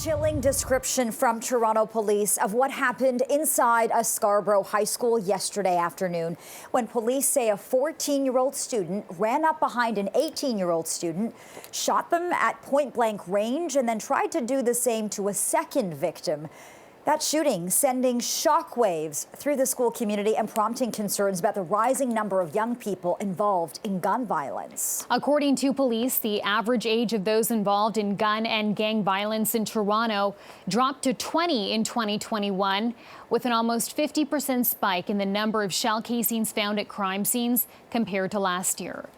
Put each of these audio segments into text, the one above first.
Chilling description from Toronto police of what happened inside a Scarborough high school yesterday afternoon when police say a 14-year-old student ran up behind an 18-year-old student, shot them at point-blank range, and then tried to do the same to a second victim. That shooting sending shockwaves through the school community and prompting concerns about the rising number of young people involved in gun violence. According to police, the average age of those involved in gun and gang violence in Toronto dropped to 20 in 2021, with an almost 50% spike in the number of shell casings found at crime scenes compared to last year.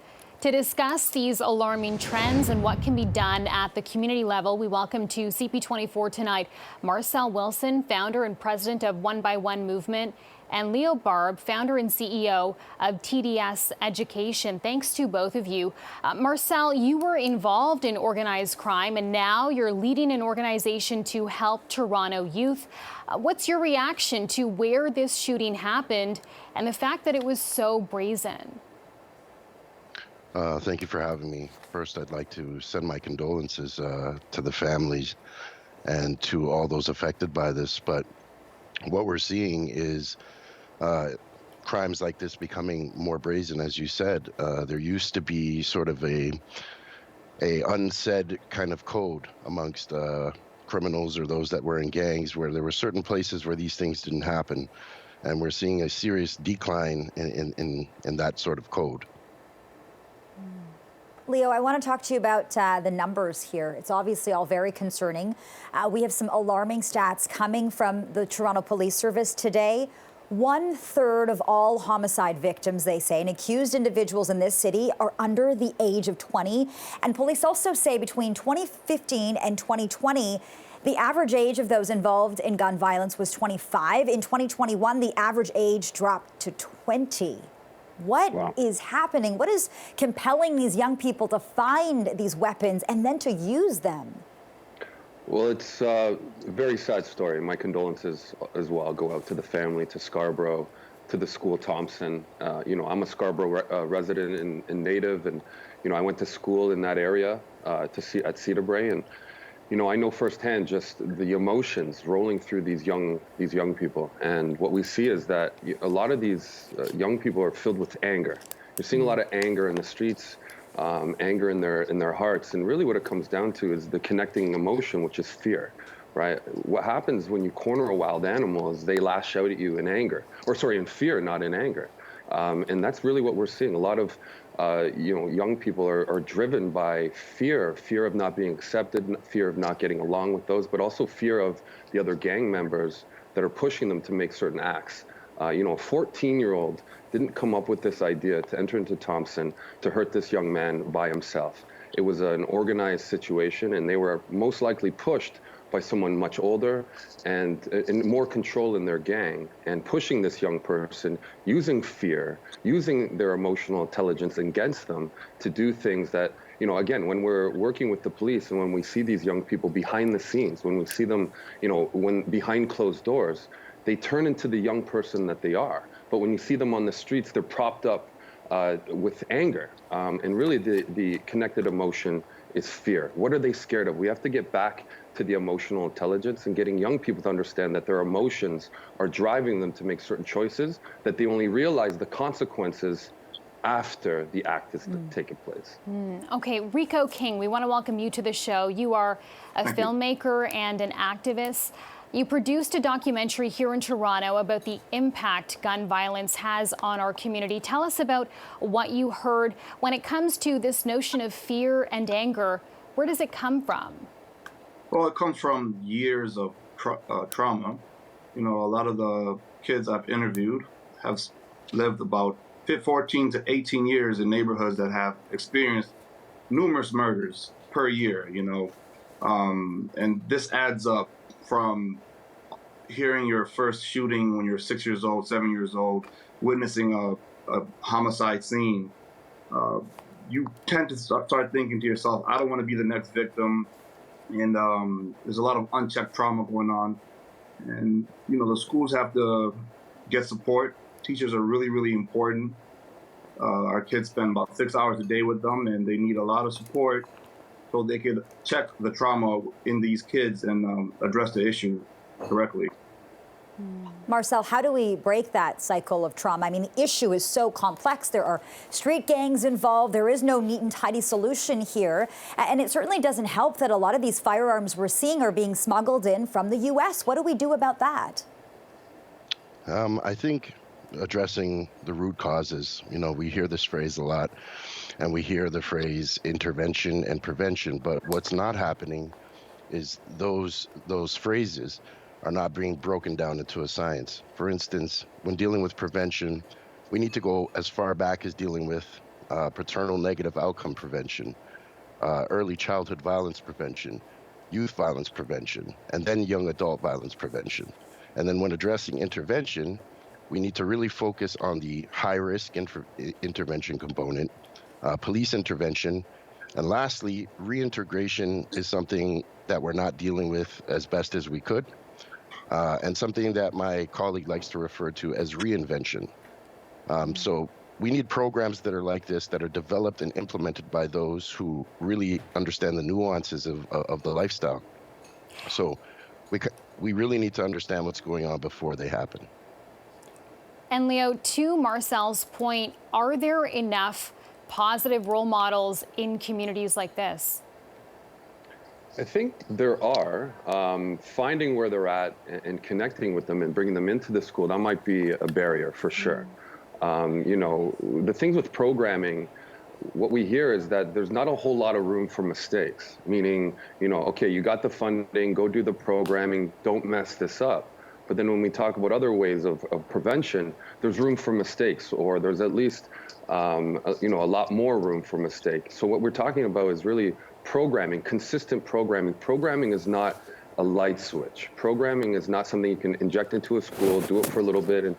To discuss these alarming trends and what can be done at the community level, we welcome to CP24 tonight Marcel Wilson, founder and president of One by One Movement, and Leo Barb, founder and CEO of TDS Education. Thanks to both of you. Marcel, you were involved in organized crime and now you're leading an organization to help Toronto youth. What's your reaction to where this shooting happened and the fact that it was so brazen? Thank you for having me. First, I'd like to send my condolences to the families and to all those affected by this. But what we're seeing is crimes like this becoming more brazen, as you said. There used to be sort of a unsaid kind of code amongst criminals or those that were in gangs, where there were certain places where these things didn't happen. And we're seeing a serious decline in that sort of code. Leo, I want to talk to you about the numbers here. It's obviously all very concerning. We have some alarming stats coming from the Toronto Police Service today. 1/3 of all homicide victims, they say, and accused individuals in this city are under the age of 20. And police also say between 2015 and 2020, the average age of those involved in gun violence was 25. In 2021, the average age dropped to 20. What is happening? What is compelling these young people to find these weapons and then to use them? Well, it's a very sad story. My condolences as well go out to the family, to Scarborough, to the school Thompson. I'm a Scarborough resident and native, and I went to school in that area at Cedarbrae, and I know firsthand just the emotions rolling through these young people. And what we see is that a lot of these young people are filled with anger. You're seeing a lot of anger in the streets, anger in their hearts. And really what it comes down to is the connecting emotion, which is fear, right? What happens when you corner a wild animal is they lash out at you in anger, in fear, not in anger. And that's really what we're seeing. A lot of young people are driven by fear of not being accepted, fear of not getting along with those, but also fear of the other gang members that are pushing them to make certain acts. A 14-year-old didn't come up with this idea to enter into Thompson to hurt this young man by himself. It was an organized situation, and they were most likely pushed by someone much older and more control in their gang, and pushing this young person using fear, using their emotional intelligence against them to do things that, again, when we're working with the police and when we see these young people behind the scenes, when we see them, when behind closed doors, they turn into the young person that they are. But when you see them on the streets, they're propped up with anger. And really the connected emotion is fear. What are they scared of? We have to get back to the emotional intelligence and getting young people to understand that their emotions are driving them to make certain choices, that they only realize the consequences after the act is taken place. Okay, Rico King, we want to welcome you to the show. You are a filmmaker and an activist. You produced a documentary here in Toronto about the impact gun violence has on our community. Tell us about what you heard when it comes to this notion of fear and anger. Where does it come from? Well, it comes from years of trauma. A lot of the kids I've interviewed have lived about 14 to 18 years in neighborhoods that have experienced numerous murders per year, and this adds up from hearing your first shooting when you're 6 years old, 7 years old, witnessing a homicide scene. You tend to start thinking to yourself, I don't want to be the next victim. And there's a lot of unchecked trauma going on. And, the schools have to get support. Teachers are really, really important. Our kids spend about 6 hours a day with them, and they need a lot of support so they could check the trauma in these kids and address the issue correctly. Marcel, how do we break that cycle of trauma? I mean, the issue is so complex. There are street gangs involved. There is no neat and tidy solution here. And it certainly doesn't help that a lot of these firearms we're seeing are being smuggled in from the U.S. What do we do about that? I think addressing the root causes, we hear this phrase a lot, and we hear the phrase intervention and prevention, but what's not happening is those phrases are not being broken down into a science. For instance, when dealing with prevention, we need to go as far back as dealing with paternal negative outcome prevention, early childhood violence prevention, youth violence prevention, and then young adult violence prevention. And then when addressing intervention, we need to really focus on the high-risk intervention component, police intervention, and lastly, reintegration is something that we're not dealing with as best as we could. And something that my colleague likes to refer to as reinvention. So we need programs that are like this, that are developed and implemented by those who really understand the nuances of the lifestyle. So we really need to understand what's going on before they happen. And Leo, to Marcel's point, are there enough positive role models in communities like this? I think there are. Finding where they're at and connecting with them and bringing them into the school, that might be a barrier for sure. The things with programming, what we hear is that there's not a whole lot of room for mistakes, meaning, okay, you got the funding, go do the programming, don't mess this up. But then when we talk about other ways of prevention, there's room for mistakes, or there's at least, a lot more room for mistakes. So what we're talking about is really programming, consistent programming. Programming is not a light switch. Programming is not something you can inject into a school, do it for a little bit, and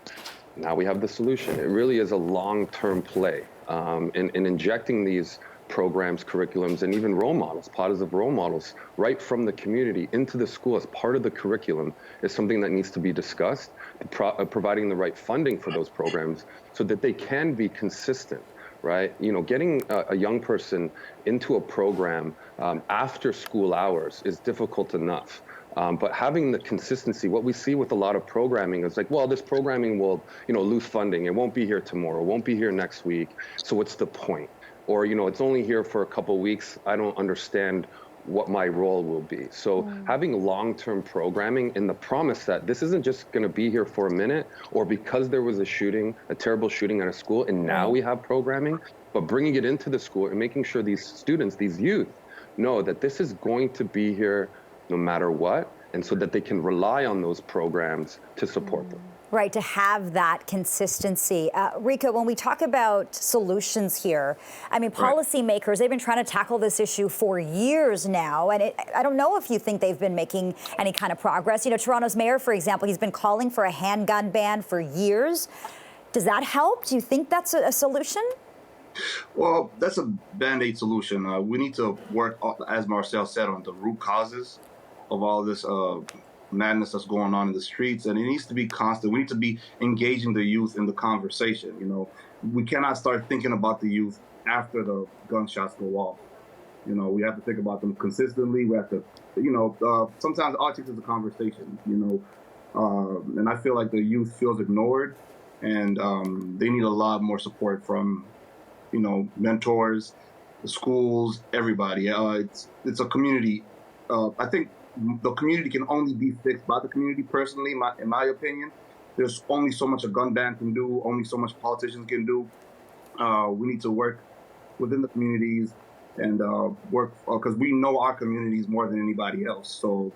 now we have the solution. It really is a long-term play. In injecting these programs, curriculums, and even role models, positive role models, right from the community into the school as part of the curriculum is something that needs to be discussed, providing the right funding for those programs so that they can be consistent. Right? Getting a young person into a program after school hours is difficult enough. But having the consistency, what we see with a lot of programming is like, well, this programming will, lose funding. It won't be here tomorrow. It won't be here next week. So what's the point? Or, it's only here for a couple weeks. I don't understand what my role will be. So having long-term programming and the promise that this isn't just going to be here for a minute, or because there was a terrible shooting at a school, and now we have programming, but bringing it into the school and making sure these students, these youth, know that this is going to be here no matter what, and so that they can rely on those programs to support them. Right, to have that consistency. Rika, when we talk about solutions here, I mean, policymakers, they've been trying to tackle this issue for years now, and I don't know if you think they've been making any kind of progress. Toronto's mayor, for example, he's been calling for a handgun ban for years. Does that help? Do you think that's a solution? Well, that's a Band-Aid solution. We need to work, as Marcel said, on the root causes of all this madness that's going on in the streets, and it needs to be constant. We need to be engaging the youth in the conversation. We cannot start thinking about the youth after the gunshots go off. We have to think about them consistently. We have to, sometimes all it takes is a conversation, and I feel like the youth feels ignored, and they need a lot more support from, mentors, the schools, everybody. It's a community. I think the community can only be fixed by the community, personally, in my opinion. There's only so much a gun ban can do, only so much politicians can do. We need to work within the communities and work, because we know our communities more than anybody else. So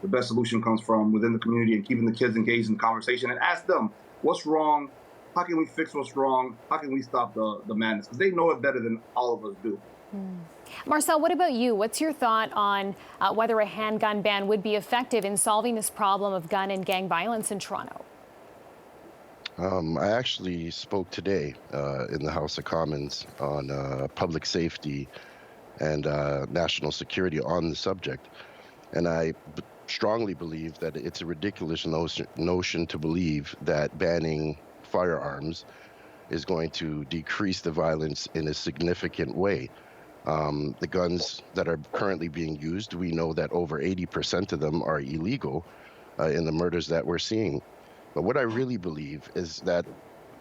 the best solution comes from within the community and keeping the kids engaged in conversation and ask them, what's wrong? How can we fix what's wrong? How can we stop the madness? Because they know it better than all of us do. Marcel, what about you? What's your thought on whether a handgun ban would be effective in solving this problem of gun and gang violence in Toronto? I actually spoke today in the House of Commons on public safety and national security on the subject. And I strongly believe that it's a ridiculous notion to believe that banning firearms is going to decrease the violence in a significant way. The guns that are currently being used, we know that over 80% of them are illegal in the murders that we're seeing. But what I really believe is that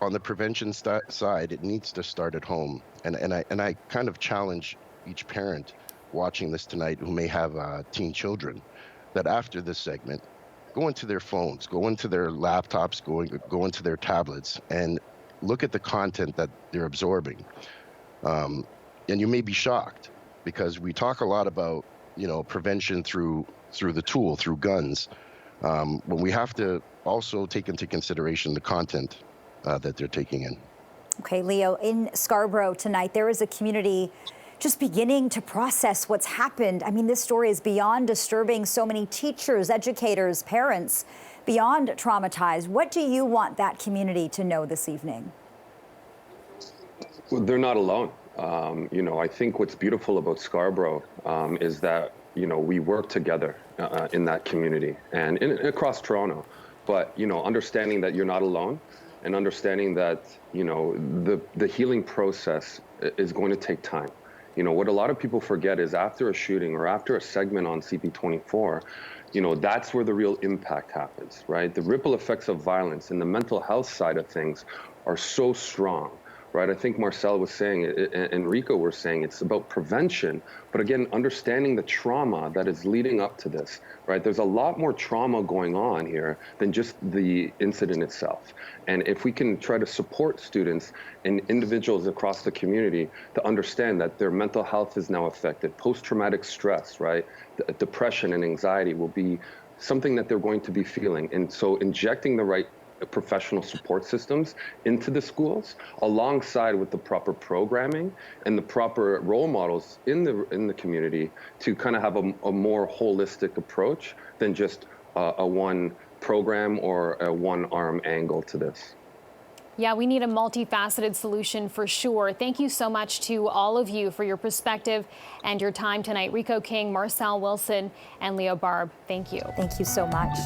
on the prevention side, it needs to start at home. And I kind of challenge each parent watching this tonight who may have teen children, that after this segment, go into their phones, go into their laptops, go into their tablets, and look at the content that they're absorbing. And you may be shocked, because we talk a lot about, prevention through the tool, through guns. But we have to also take into consideration the content that they're taking in. Okay, Leo, in Scarborough tonight, there is a community just beginning to process what's happened. I mean, this story is beyond disturbing. So many teachers, educators, parents, beyond traumatized. What do you want that community to know this evening? Well, they're not alone. I think what's beautiful about Scarborough is that, we work together in that community and across Toronto. But, understanding that you're not alone, and understanding that, the healing process is going to take time. What a lot of people forget is after a shooting or after a segment on CP24, that's where the real impact happens, right? The ripple effects of violence and the mental health side of things are so strong, right? I think Marcel was saying, and Rico were saying, it's about prevention, but again, understanding the trauma that is leading up to this, right? There's a lot more trauma going on here than just the incident itself. And if we can try to support students and individuals across the community to understand that their mental health is now affected, post-traumatic stress, right? Depression and anxiety will be something that they're going to be feeling. And so injecting the right professional support systems into the schools, alongside with the proper programming and the proper role models in the community, to kind of have a more holistic approach than just a one program or a one arm angle to this. Yeah, we need a multifaceted solution for sure. Thank you so much to all of you for your perspective and your time tonight. Rico King, Marcel Wilson, and Leo Barb, thank you. Thank you so much.